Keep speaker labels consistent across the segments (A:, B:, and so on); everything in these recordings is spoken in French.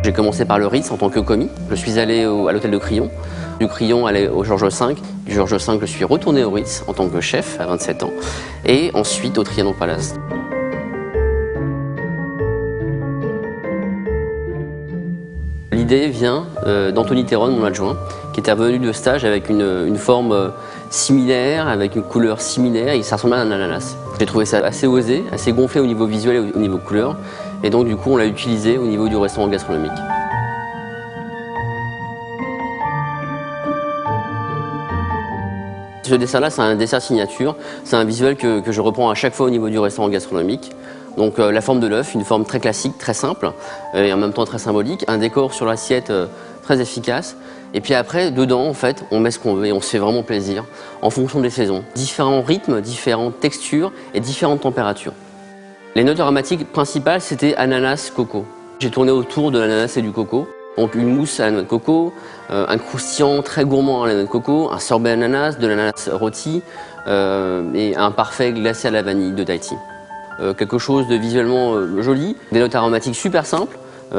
A: J'ai commencé par le Ritz en tant que commis. Je suis allé à l'hôtel de Crillon. Du Crillon, aller au Georges V. Du Georges V, je suis retourné au Ritz en tant que chef à 27 ans. Et ensuite au Trianon Palace. L'idée vient d'Anthony Théron, mon adjoint, qui était revenu de stage avec une forme similaire, avec une couleur similaire, et ça ressemblait à un ananas. J'ai trouvé ça assez osé, assez gonflé au niveau visuel et au niveau couleur, et donc du coup on l'a utilisé au niveau du restaurant gastronomique. Ce dessin-là, c'est un dessert signature, c'est un visuel que je reprends à chaque fois au niveau du restaurant gastronomique. Donc la forme de l'œuf, une forme très classique, très simple et en même temps très symbolique. Un décor sur l'assiette très efficace. Et puis après, dedans, en fait, on met ce qu'on veut et on se fait vraiment plaisir en fonction des saisons. Différents rythmes, différentes textures et différentes températures. Les notes aromatiques principales, c'était ananas, coco. J'ai tourné autour de l'ananas et du coco. Donc une mousse à la noix de coco, un croustillant très gourmand à la noix de coco, un sorbet ananas, de l'ananas rôti et un parfait glacé à la vanille de Tahiti. Quelque chose de visuellement joli, des notes aromatiques super simples,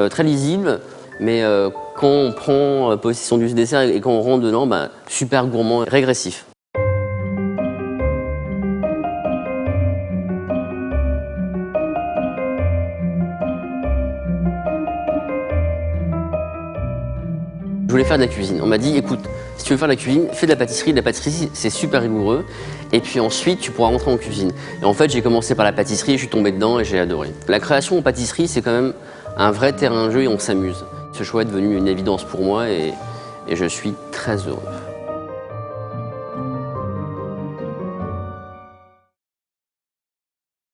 A: très lisibles, mais quand on prend possession du dessert et quand on rentre dedans, super gourmand et régressif. Je voulais faire de la cuisine. On m'a dit, écoute, si tu veux faire de la cuisine, fais de la pâtisserie. De la pâtisserie, c'est super rigoureux. Et puis ensuite, tu pourras rentrer en cuisine. Et en fait, j'ai commencé par la pâtisserie, je suis tombé dedans et j'ai adoré. La création en pâtisserie, c'est quand même un vrai terrain de jeu et on s'amuse. Ce choix est devenu une évidence pour moi et je suis très heureux.